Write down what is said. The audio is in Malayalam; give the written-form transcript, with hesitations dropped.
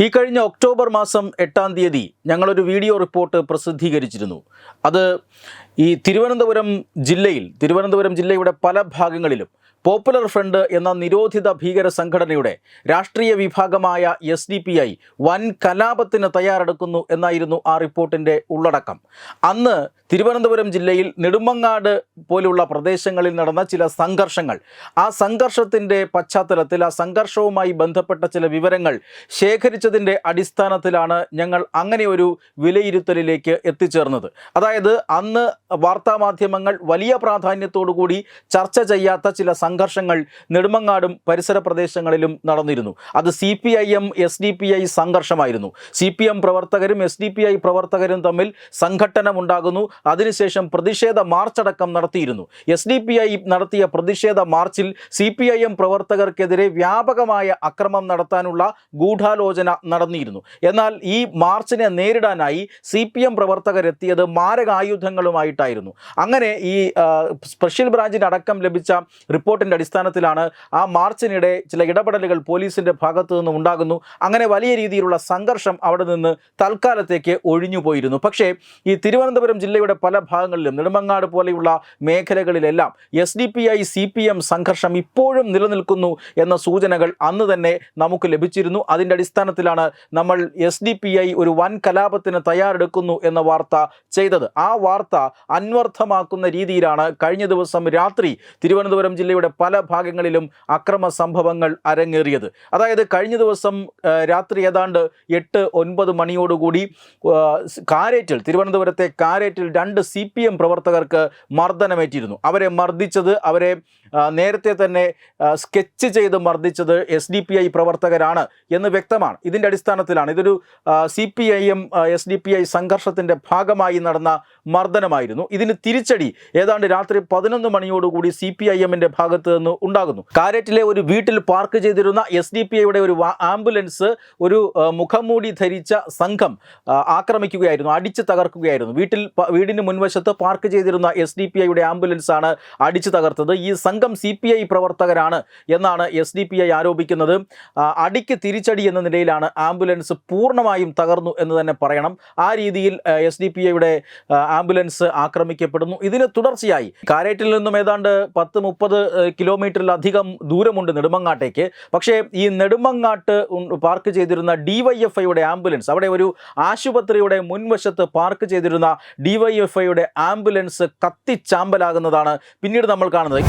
ഈ കഴിഞ്ഞ ഒക്ടോബർ മാസം 8-ാം തീയതി ഞങ്ങളൊരു വീഡിയോ റിപ്പോർട്ട് പ്രസിദ്ധീകരിച്ചിരുന്നു. അത് ഈ തിരുവനന്തപുരം ജില്ലയുടെ പല ഭാഗങ്ങളിലും പോപ്പുലർ ഫ്രണ്ട് എന്ന നിരോധിത ഭീകര സംഘടനയുടെ രാഷ്ട്രീയ വിഭാഗമായ SDPI വൻ കലാപത്തിന് തയ്യാറെടുക്കുന്നു എന്നായിരുന്നു ആ റിപ്പോർട്ടിൻ്റെ ഉള്ളടക്കം. അന്ന് തിരുവനന്തപുരം ജില്ലയിൽ നെടുമങ്ങാട് പോലുള്ള പ്രദേശങ്ങളിൽ നടന്ന ചില സംഘർഷങ്ങൾ, ആ സംഘർഷത്തിൻ്റെ പശ്ചാത്തലത്തിൽ ആ സംഘർഷവുമായി ബന്ധപ്പെട്ട ചില വിവരങ്ങൾ ശേഖരിച്ചതിൻ്റെ അടിസ്ഥാനത്തിലാണ് ഞങ്ങൾ അങ്ങനെ ഒരു വിലയിരുത്തലിലേക്ക് എത്തിച്ചേർന്നത്. അതായത് അന്ന് വാർത്താമാധ്യമങ്ങൾ വലിയ പ്രാധാന്യത്തോടുകൂടി ചർച്ച ചെയ്യാത്ത ചില സംഘർഷങ്ങൾ നെടുമങ്ങാടും പരിസര പ്രദേശങ്ങളിലും നടന്നിരുന്നു. അത് CPIM SDPI സംഘർഷമായിരുന്നു. CPM പ്രവർത്തകരും SDPI പ്രവർത്തകരും തമ്മിൽ സംഘട്ടനമുണ്ടാകുന്നു. അതിനുശേഷം പ്രതിഷേധ മാർച്ചടക്കം നടത്തിയിരുന്നു. SDPI നടത്തിയ പ്രതിഷേധ മാർച്ചിൽ CPIM പ്രവർത്തകർക്കെതിരെ വ്യാപകമായ അക്രമം നടത്താനുള്ള ഗൂഢാലോചന നടന്നിരുന്നു. എന്നാൽ ഈ മാർച്ചിനെ നേരിടാനായി CPM പ്രവർത്തകരെത്തിയത് മാരകായുധങ്ങളുമായിട്ടായിരുന്നു. അങ്ങനെ ഈ സ്പെഷ്യൽ ബ്രാഞ്ചിന് അടക്കം ലഭിച്ച റിപ്പോർട്ടിൻ്റെ അടിസ്ഥാനത്തിലാണ് ആ മാർച്ചിനിടെ ചില ഇടപെടലുകൾ പോലീസിൻ്റെ ഭാഗത്തു നിന്നും ഉണ്ടാകുന്നു. അങ്ങനെ വലിയ രീതിയിലുള്ള സംഘർഷം അവിടെ നിന്ന് തൽക്കാലത്തേക്ക് ഒഴിഞ്ഞുപോയിരുന്നു. പക്ഷേ ഈ തിരുവനന്തപുരം ജില്ലയുടെ പല ഭാഗങ്ങളിലും നെടുമങ്ങാട് പോലെയുള്ള മേഖലകളിലെല്ലാം SDPI CPM സംഘർഷം ഇപ്പോഴും നിലനിൽക്കുന്നു എന്ന സൂചനകൾ അന്ന് തന്നെ നമുക്ക് ലഭിച്ചിരുന്നു. അതിൻ്റെ അടിസ്ഥാനത്തിലാണ് നമ്മൾ SDPI ഒരു വൻ കലാപത്തിന് തയ്യാറെടുക്കുന്നു എന്ന വാർത്ത ചെയ്തത്. ആ വാർത്ത അന്വർത്ഥമാക്കുന്ന രീതിയിലാണ് കഴിഞ്ഞ ദിവസം രാത്രി തിരുവനന്തപുരം ജില്ലയുടെ പല ഭാഗങ്ങളിലും അക്രമ സംഭവങ്ങൾ അരങ്ങേറിയത്. അതായത് കഴിഞ്ഞ ദിവസം രാത്രി ഏതാണ്ട് 8-9 മണിയോടുകൂടി തിരുവനന്തപുരത്തെ കാരേറ്റിൽ 2 CPM പ്രവർത്തകർക്ക് മർദ്ദനമേറ്റിരുന്നു. അവരെ നേരത്തെ തന്നെ സ്കെച്ച് ചെയ്ത് മർദ്ദിച്ചത് SDPI പ്രവർത്തകരാണ് എന്ന് വ്യക്തമാണ്. ഇതിൻ്റെ അടിസ്ഥാനത്തിലാണ് ഇതൊരു CPIM SDPI സംഘർഷത്തിൻ്റെ ഭാഗമായി നടന്ന മർദ്ദനമായിരുന്നു. ഇതിന് തിരിച്ചടി ഏതാണ്ട് രാത്രി 11 മണിയോടുകൂടി CPIMൻ്റെ ഭാഗത്ത് നിന്ന് ഉണ്ടാകുന്നു. കാരേറ്റിലെ ഒരു വീട്ടിൽ പാർക്ക് ചെയ്തിരുന്ന SDPIയുടെ ഒരു ആംബുലൻസ് ഒരു മുഖംമൂടി ധരിച്ച സംഘം ആക്രമിക്കുകയായിരുന്നു, അടിച്ച് തകർക്കുകയായിരുന്നു. വീടിന് മുൻവശത്ത് പാർക്ക് ചെയ്തിരുന്ന SDPIയുടെ ആംബുലൻസ് ആണ് അടിച്ചു തകർത്തത്. ഈ സംഘം CPI പ്രവർത്തകരാണ് എന്നാണ് SDPI ആരോപിക്കുന്നത്. അടിക്ക് തിരിച്ചടി എന്ന നിലയിലാണ് ആംബുലൻസ് പൂർണ്ണമായും തകർന്നു എന്ന് തന്നെ പറയണം. ആ രീതിയിൽ SDPIയുടെ ആംബുലൻസ് ആക്രമിക്കപ്പെടുന്നു. ഇതിന് തുടർച്ചയായി കാരേറ്റിൽ നിന്നും ഏതാണ്ട് 10-30 കിലോമീറ്ററിലധികം ദൂരമുണ്ട് നെടുമങ്ങാട്ടേക്ക്. പക്ഷേ ഈ നെടുമങ്ങാട്ട് പാർക്ക് ചെയ്തിരുന്ന DYFIയുടെ ആംബുലൻസ്, അവിടെ ഒരു ആശുപത്രിയുടെ മുൻവശത്ത് പാർക്ക് ചെയ്തിരുന്ന DYFIയുടെ ആംബുലൻസ് കത്തിച്ചാമ്പലാകുന്നതാണ് പിന്നീട് നമ്മൾ കാണുന്നത്.